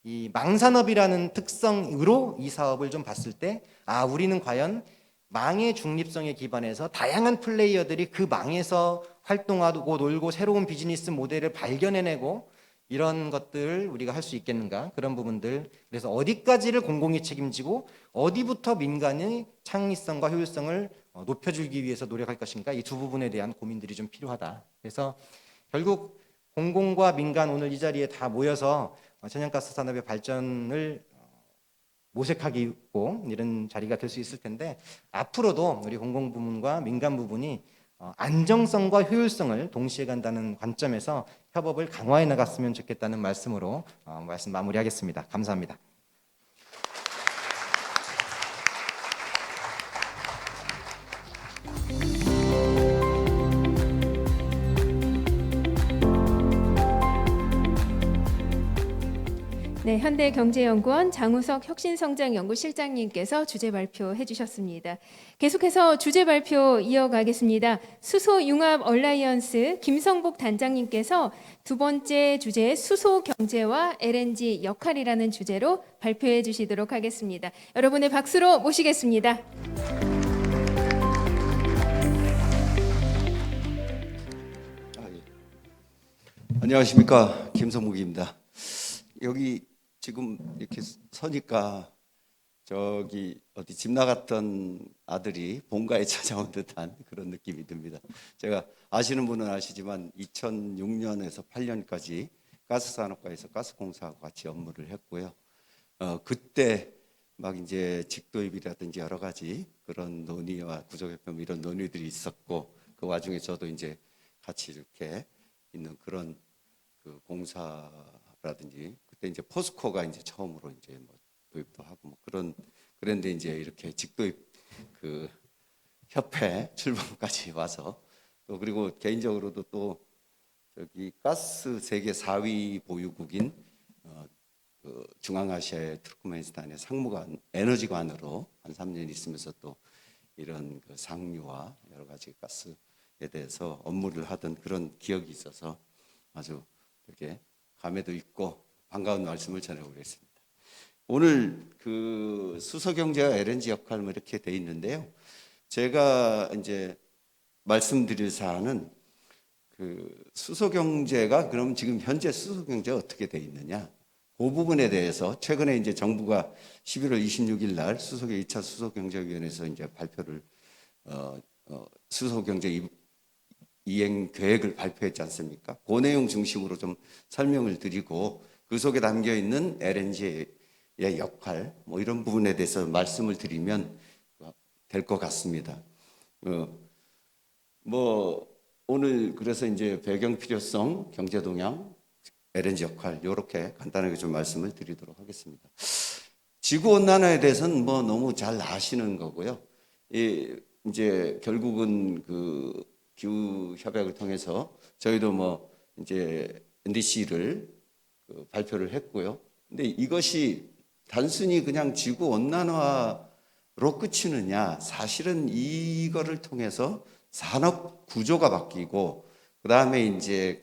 이 망산업이라는 특성으로 이 사업을 좀 봤을 때, 우리는 과연 망의 중립성에 기반해서 다양한 플레이어들이 그 망에서 활동하고 놀고 새로운 비즈니스 모델을 발견해내고 이런 것들을 우리가 할 수 있겠는가, 그런 부분들. 그래서 어디까지를 공공이 책임지고 어디부터 민간의 창의성과 효율성을 높여주기 위해서 노력할 것인가, 이 두 부분에 대한 고민들이 좀 필요하다. 그래서 결국 공공과 민간, 오늘 이 자리에 다 모여서 천연가스 산업의 발전을 모색하고 이런 자리가 될 수 있을 텐데, 앞으로도 우리 공공부문과 민간 부분이 안정성과 효율성을 동시에 간다는 관점에서 협업을 강화해 나갔으면 좋겠다는 말씀으로 말씀 마무리하겠습니다. 감사합니다. 네, 현대경제연구원 장우석 혁신성장연구실장님께서 주제 발표해 주셨습니다. 계속해서 주제 발표 이어가겠습니다. 수소융합 얼라이언스 김성복 단장님께서 두 번째 주제 수소 경제와 LNG 역할이라는 주제로 발표해 주시도록 하겠습니다. 여러분의 박수로 모시겠습니다. 안녕하십니까, 김성묵입니다. 여기 지금 이렇게 서니까 저기 어디 집 나갔던 아들이 본가에 찾아온 듯한 그런 느낌이 듭니다. 제가 아시는 분은 아시지만 2006년에서 8년까지 가스산업과에서 가스공사하고 같이 업무를 했고요. 그때 막 이제 직도입이라든지 여러 가지 그런 논의와 구조개편 이런 논의들이 있었고, 그 와중에 저도 이제 같이 이렇게 있는 그런 그 공사라든지, 그때 이제 포스코가 이제 처음으로 이제 뭐 도입도 하고 뭐 그런 그런데 이제 이렇게 직도입 그 협회 출범까지 와서 또 그리고 개인적으로도 또 저기 가스 세계 4위 보유국인 그 중앙아시아의 투르크메니스탄의 상무관 에너지관으로 한 3년 있으면서 또 이런 그 상류와 여러 가지 가스에 대해서 업무를 하던 그런 기억이 있어서 아주 이렇게 감회도 있고 반가운 말씀을 전해보겠습니다. 오늘 그 수소경제와 LNG 역할 뭐 이렇게 돼 있는데요. 제가 이제 말씀드릴 사안은 그 수소경제가 그럼 지금 현재 수소경제가 어떻게 돼 있느냐? 그 부분에 대해서 최근에 이제 정부가 11월 26일 날 수소계 2차 수소경제위원회에서 이제 발표를 수소경제 이행 계획을 발표했지 않습니까? 그 내용 중심으로 좀 설명을 드리고 그 속에 담겨 있는 LNG의 역할 뭐 이런 부분에 대해서 말씀을 드리면 될 것 같습니다. 뭐 오늘 그래서 이제 배경 필요성, 경제 동향, LNG 역할 이렇게 간단하게 좀 말씀을 드리도록 하겠습니다. 지구 온난화에 대해서는 뭐 너무 잘 아시는 거고요. 이제 결국은 그 기후 협약을 통해서 저희도 뭐 이제 NDC를 발표를 했고요. 근데 이것이 단순히 그냥 지구 온난화로 그치느냐? 사실은 이거를 통해서 산업 구조가 바뀌고 그다음에 이제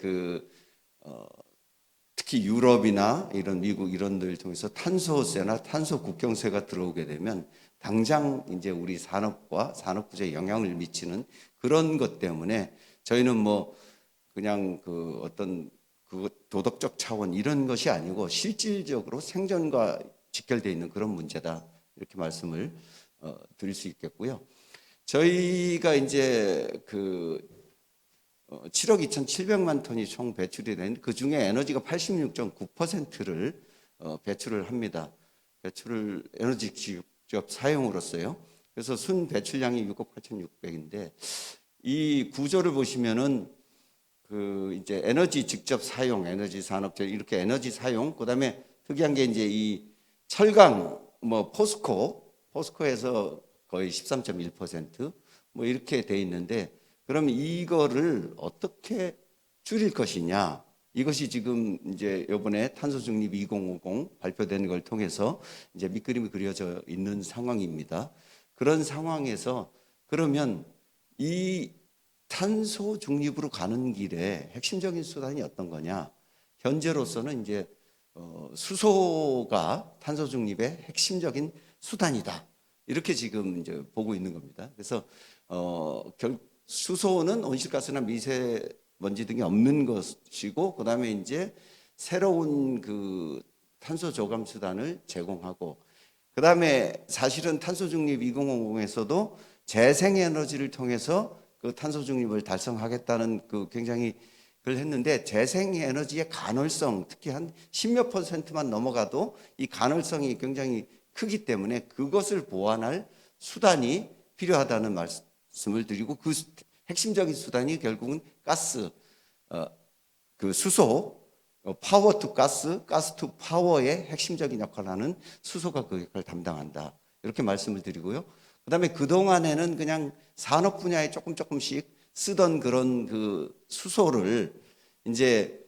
특히 유럽이나 이런 미국 이런 데를 통해서 탄소세나 탄소 국경세가 들어오게 되면 당장 이제 우리 산업과 산업 구조에 영향을 미치는 그런 것 때문에 저희는 뭐 그냥 그 어떤 그 도덕적 차원 이런 것이 아니고 실질적으로 생존과 직결되어 있는 그런 문제다 이렇게 말씀을 드릴 수 있겠고요. 저희가 이제 7억 2,700만 톤이 총 배출이 된 그 중에 에너지가 86.9%를 배출을 합니다. 배출을 에너지 직접 사용으로써요. 그래서 순 배출량이 6억 8,600인데 이 구조를 보시면은 그 이제 에너지 직접 사용, 에너지 산업체 이렇게 에너지 사용, 그다음에 특이한 게 이제 이 철강 뭐 포스코에서 거의 13.1% 이렇게 돼 있는데 그럼 이거를 어떻게 줄일 것이냐? 이것이 지금 이제 이번에 탄소 중립 2050 발표된 걸 통해서 이제 밑그림이 그려져 있는 상황입니다. 그런 상황에서 그러면 이 탄소 중립으로 가는 길에 핵심적인 수단이 어떤 거냐? 현재로서는 이제 수소가 탄소 중립의 핵심적인 수단이다. 이렇게 지금 이제 보고 있는 겁니다. 그래서 수소는 온실가스나 미세먼지 등이 없는 것이고, 그다음에 이제 새로운 그 탄소 저감 수단을 제공하고, 그다음에 사실은 탄소 중립 2050에서도 재생에너지를 통해서 그 탄소 중립을 달성하겠다는 그 굉장히 그걸 했는데 재생에너지의 간헐성 특히 한 10몇 %만 넘어가도 이 간헐성이 굉장히 크기 때문에 그것을 보완할 수단이 필요하다는 말씀을 드리고 그 핵심적인 수단이 결국은 가스, 그 수소, 파워 투 가스, 가스 투 파워의 핵심적인 역할을 하는 수소가 그 역할을 담당한다. 이렇게 말씀을 드리고요. 그 다음에 그동안에는 그냥 산업 분야에 조금씩 쓰던 그런 그 수소를 이제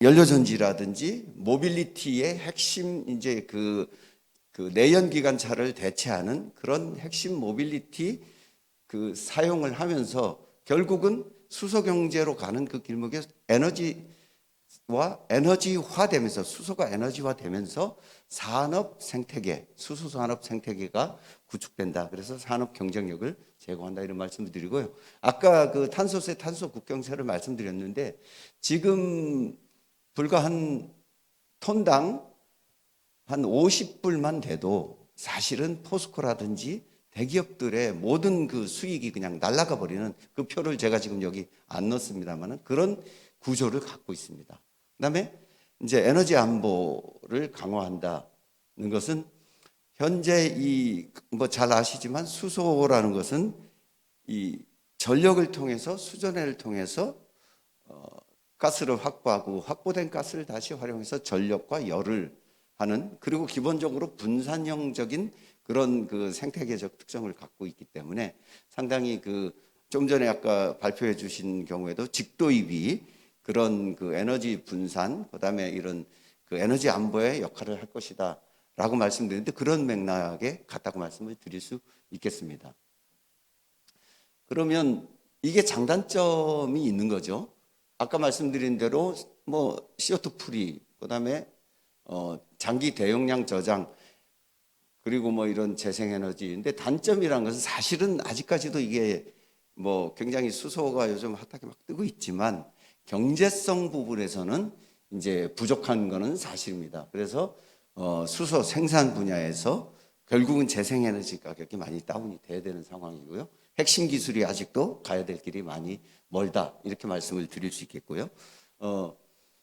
연료전지라든지 모빌리티의 핵심 이제 그 내연기관차를 대체하는 그런 핵심 모빌리티 그 사용을 하면서 결국은 수소 경제로 가는 그 길목에 에너지화되면서 수소가 에너지화되면서 산업 생태계, 수소 산업 생태계가 구축된다. 그래서 산업 경쟁력을 제고한다 이런 말씀을 드리고요. 아까 그 탄소세, 탄소 국경세를 말씀드렸는데 지금 불과 한 톤당 한 50불만 돼도 사실은 포스코라든지 대기업들의 모든 그 수익이 그냥 날아가 버리는 그 표를 제가 지금 여기 안 넣었습니다만은 그런 구조를 갖고 있습니다. 그다음에 이제 에너지 안보를 강화한다는 것은 현재 이 뭐 잘 아시지만 수소라는 것은 이 전력을 통해서 수전해를 통해서 가스를 확보하고 확보된 가스를 다시 활용해서 전력과 열을 하는, 그리고 기본적으로 분산형적인 그런 그 생태계적 특성을 갖고 있기 때문에 상당히 그 좀 전에 아까 발표해 주신 경우에도 직도입이 그런 그 에너지 분산, 그다음에 이런 그 에너지 안보의 역할을 할 것이다라고 말씀드렸는데 그런 맥락에 같다고 말씀을 드릴 수 있겠습니다. 그러면 이게 장단점이 있는 거죠. 아까 말씀드린 대로 뭐 CO2 풀이, 그다음에 장기 대용량 저장, 그리고 뭐 이런 재생에너지인데 단점이란 것은 사실은 아직까지도 이게 뭐 굉장히 수소가 요즘 핫하게 막 뜨고 있지만 경제성 부분에서는 이제 부족한 거는 사실입니다. 그래서 수소 생산 분야에서 결국은 재생에너지 가격이 많이 다운이 돼야 되는 상황이고요. 핵심 기술이 아직도 가야 될 길이 많이 멀다, 이렇게 말씀을 드릴 수 있겠고요.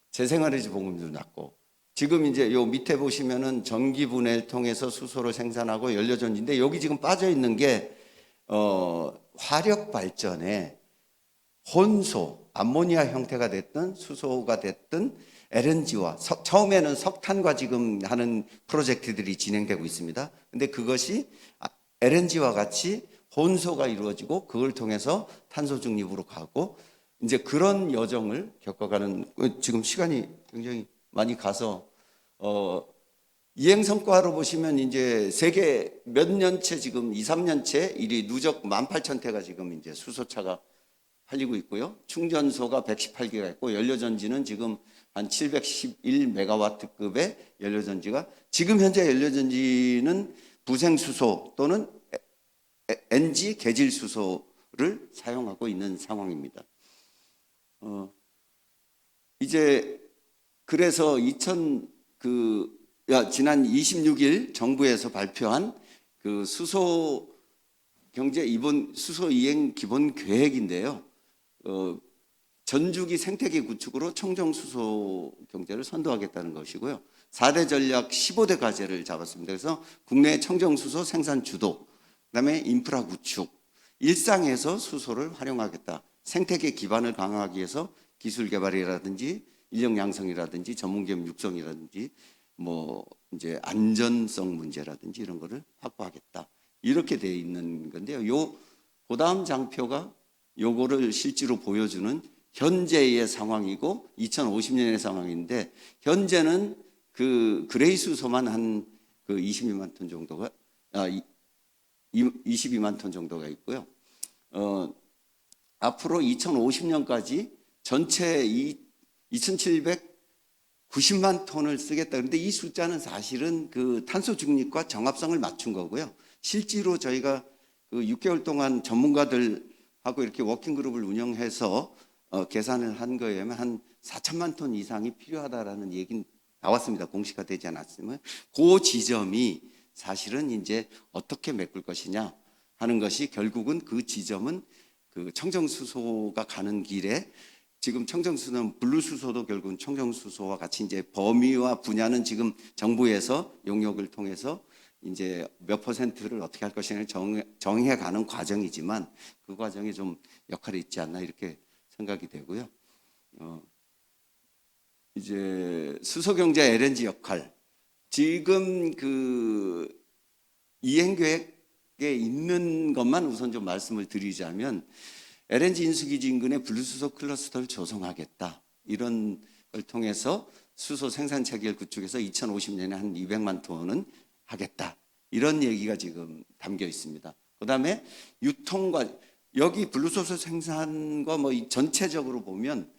재생에너지 보급률도 낮고, 지금 이제 요 밑에 보시면은 전기 분해를 통해서 수소를 생산하고 연료전지인데 여기 지금 빠져 있는 게 화력 발전에 혼소, 암모니아 형태가 됐든 수소가 됐든 LNG와 처음에는 석탄과 지금 하는 프로젝트들이 진행되고 있습니다. 근데 그것이 LNG와 같이 혼소가 이루어지고 그걸 통해서 탄소 중립으로 가고 이제 그런 여정을 겪어가는, 지금 시간이 굉장히 많이 가서 이행 성과로 보시면 이제 세계 몇 년째, 지금 2, 3년째 일이 누적 18,000대가 지금 이제 수소차가 팔리고 있고요. 충전소가 118개가 있고 연료전지는 지금 한 711메가와트급의 연료전지가, 지금 현재 연료전지는 부생수소 또는 NG 계질수소를 사용하고 있는 상황입니다. 이제 그래서 지난 26일 정부에서 발표한 그 수소 이행 기본 계획인데요. 전주기 생태계 구축으로 청정 수소 경제를 선도하겠다는 것이고요. 4대 전략 15대 과제를 잡았습니다. 그래서 국내 청정 수소 생산 주도, 그다음에 인프라 구축, 일상에서 수소를 활용하겠다. 생태계 기반을 강화하기 위해서 기술 개발이라든지 인력 양성이라든지 전문기업 육성이라든지 뭐 이제 안전성 문제라든지 이런 거를 확보하겠다. 이렇게 돼 있는 건데요. 그다음 장표가 요거를 실제로 보여주는 현재의 상황이고 2050년의 상황인데, 현재는 그 그레이 수소만 한 그 22만 톤 정도가 22만 톤 정도가 있고요. 앞으로 2050년까지 전체 2,790만 톤을 쓰겠다. 그런데 이 숫자는 사실은 그 탄소 중립과 정합성을 맞춘 거고요. 실제로 저희가 그 6개월 동안 전문가들하고 이렇게 워킹그룹을 운영해서 계산을 한 거에 의하면 한 4천만 톤 이상이 필요하다라는 얘기는 나왔습니다. 공시가 되지 않았으면. 그 지점이 사실은 이제 어떻게 메꿀 것이냐 하는 것이, 결국은 그 지점은 그 청정수소가 가는 길에, 지금 청정수소는 블루수소도 결국은 청정수소와 같이 이제 범위와 분야는 지금 정부에서 용역을 통해서 이제 몇 퍼센트를 어떻게 할 것이냐를 정해가는 과정이지만 그 과정에 좀 역할이 있지 않나 이렇게 생각이 되고요. 이제 수소경제 LNG 역할, 지금 그 이행계획에 있는 것만 우선 좀 말씀을 드리자면 LNG 인수기지 인근에 블루수소 클러스터를 조성하겠다. 이런 걸 통해서 수소 생산 체계를 구축해서 2050년에 한 200만 톤은 하겠다. 이런 얘기가 지금 담겨 있습니다. 그다음에 유통과, 여기 블루수소 생산과 뭐 전체적으로 보면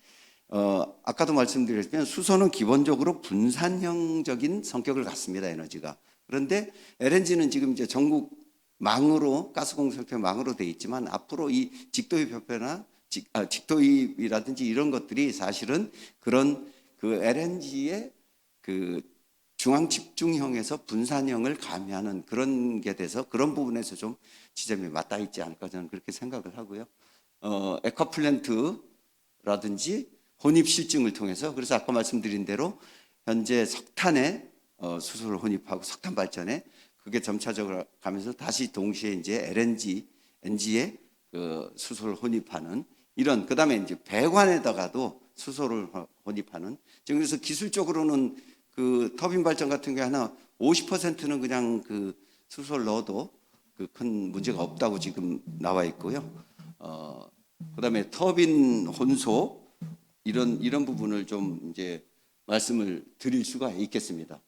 아까도 말씀드렸지만 수소는 기본적으로 분산형적인 성격을 갖습니다. 에너지가. 그런데 LNG는 지금 이제 전국 망으로, 가스공사태 망으로 돼 있지만 앞으로 이 직도입 협회나 직도입이라든지 이런 것들이 사실은 그런 그 LNG의 그 중앙 집중형에서 분산형을 가미하는 그런 게 돼서 그런 부분에서 좀 지점이 맞닿아 있지 않을까 저는 그렇게 생각을 하고요. 에코플랜트라든지 혼입 실증을 통해서, 그래서 아까 말씀드린 대로 현재 석탄에 수소를 혼입하고 석탄 발전에 그게 점차적으로 가면서 다시 동시에 이제 NG에 그 수소를 혼입하는 이런, 그다음에 이제 배관에다가도 수소를 혼입하는, 지금 그래서 기술적으로는 그 터빈 발전 같은 경우에는 50%는 그냥 그 수소를 넣어도 그 큰 문제가 없다고 지금 나와 있고요. 그다음에 터빈 혼소 이런 부분을 좀 이제 말씀을 드릴 수가 있겠습니다.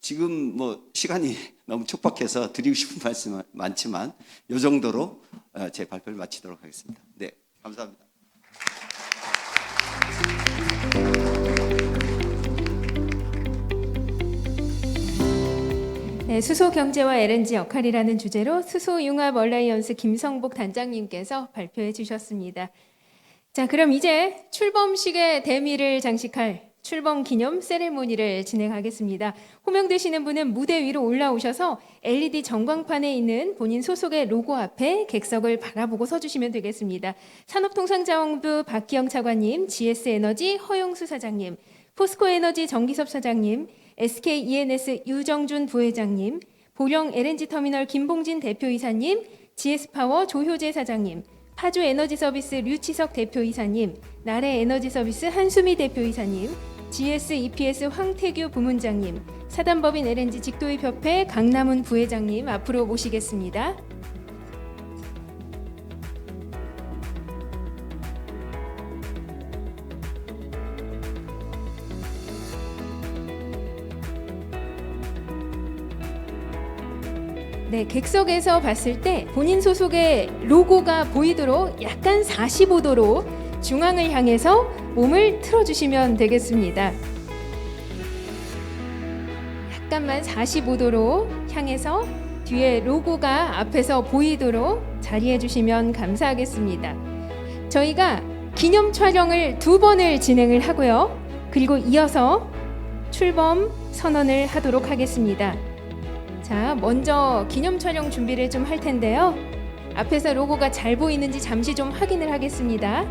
지금 뭐 시간이 너무 촉박해서 드리고 싶은 말씀은 많지만 이 정도로 제 발표를 마치도록 하겠습니다. 네, 감사합니다. 네, 수소 경제와 LNG 역할이라는 주제로 수소 융합 얼라이언스 김성복 단장님께서 발표해 주셨습니다. 자, 그럼 이제 출범식의 대미를 장식할 출범 기념 세레모니를 진행하겠습니다. 호명되시는 분은 무대 위로 올라오셔서 LED 전광판에 있는 본인 소속의 로고 앞에 객석을 바라보고 서주시면 되겠습니다. 산업통상자원부 박기영 차관님, GS에너지 허용수 사장님, 포스코에너지 정기섭 사장님, SKENS 유정준 부회장님, 보령 LNG터미널 김봉진 대표이사님, GS파워 조효재 사장님, 파주에너지서비스 류치석 대표이사님, 나래에너지서비스 한수미 대표이사님, GSEPS 황태규 부문장님, 사단법인 LNG 직도입협회 강남훈 부회장님 앞으로 모시겠습니다. 네, 객석에서 봤을 때 본인 소속의 로고가 보이도록 약간 45도로 중앙을 향해서 몸을 틀어주시면 되겠습니다. 약간만 45도로 향해서 뒤에 로고가 앞에서 보이도록 자리해 주시면 감사하겠습니다. 저희가 기념 촬영을 2번을 진행을 하고요. 그리고 이어서 출범 선언을 하도록 하겠습니다. 자, 먼저 기념 촬영 준비를 좀 할 텐데요. 앞에서 로고가 잘 보이는지 잠시 좀 확인을 하겠습니다.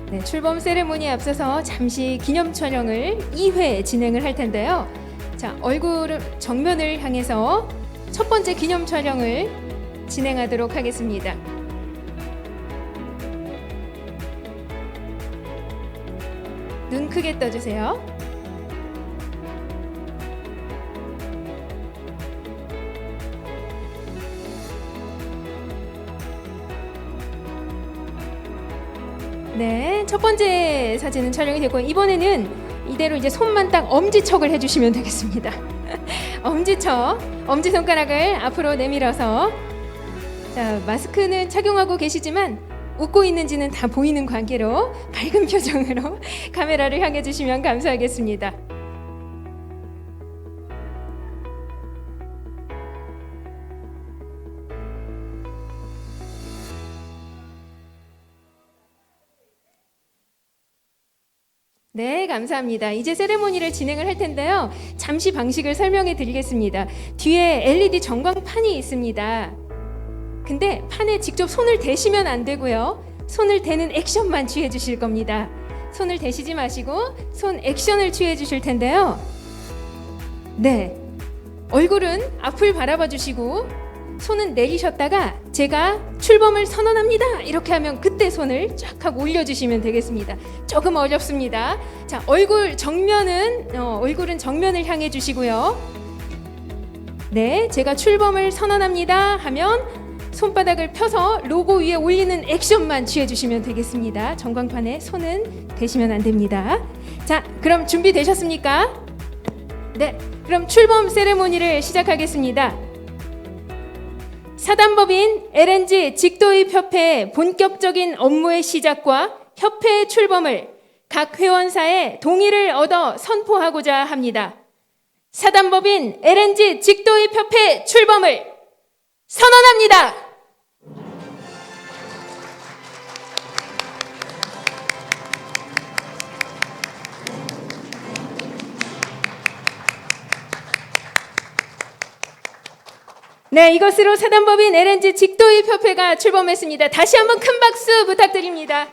네, 출범 세레모니에 앞서서 잠시 기념 촬영을 2회 진행을 할 텐데요. 자, 얼굴 정면을 향해서 첫 번째 기념 촬영을 진행하도록 하겠습니다. 눈 크게 떠주세요. 네, 첫 번째 사진은 촬영이 됐고 이번에는 이대로 이제 손만 딱 엄지척을 해주시면 되겠습니다. 엄지척, 엄지손가락을 앞으로 내밀어서 자, 마스크는 착용하고 계시지만 웃고 있는지는 다 보이는 관계로 밝은 표정으로 카메라를 향해 주시면 감사하겠습니다. 네, 감사합니다. 이제 세레모니를 진행을 할 텐데요. 잠시 방식을 설명해 드리겠습니다. 뒤에 LED 전광판이 있습니다. 근데 판에 직접 손을 대시면 안 되고요. 손을 대는 액션만 취해 주실 겁니다. 손을 대시지 마시고 손 액션을 취해 주실 텐데요. 네, 얼굴은 앞을 바라봐 주시고 손은 내리셨다가 제가 출범을 선언합니다 이렇게 하면 그때 손을 쫙 하고 올려주시면 되겠습니다. 조금 어렵습니다. 자, 얼굴은 정면을 향해 주시고요. 네, 제가 출범을 선언합니다 하면 손바닥을 펴서 로고 위에 올리는 액션만 취해 주시면 되겠습니다. 전광판에 손은 대시면 안 됩니다. 자, 그럼 준비되셨습니까? 네, 그럼 출범 세레모니를 시작하겠습니다. 사단법인 LNG 직도입협회의 본격적인 업무의 시작과 협회의 출범을 각 회원사의 동의를 얻어 선포하고자 합니다. 사단법인 LNG 직도입협회 출범을 선언합니다. 네, 이것으로 사단법인 LNG 직도입협회가 출범했습니다. 다시 한번 큰 박수 부탁드립니다.